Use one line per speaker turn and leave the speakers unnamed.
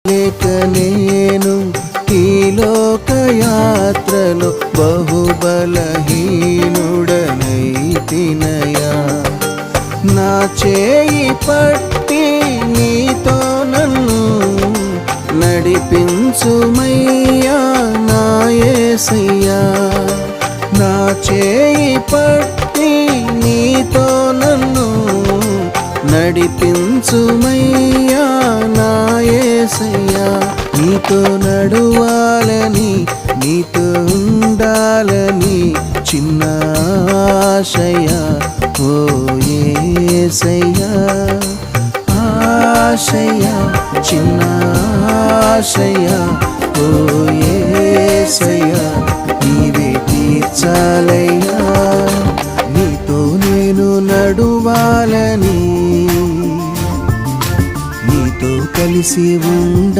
లేక నేను ఈ లోకయాత్రలో బహుబలహీనుడనైతినయా. నా చేయి పట్టి నీతో నన్ను నడిపించుమయ్యా నా యేసయ్యా. నా చేయి పట్టి నీతో నన్ను నడిపించుమయ్యా నా యేసయ్యా. నీతో నడువాలని నీతో ఉండాలని చిన్న ఆశయా ఓ యేసయ్యా. ఆశయా చిన్న ఆశయా ఓ యేసయ్యా. నీవే తీర్చాలయ్యా. నీతో నేను నడువాలని నీతో కలిసి ఉండ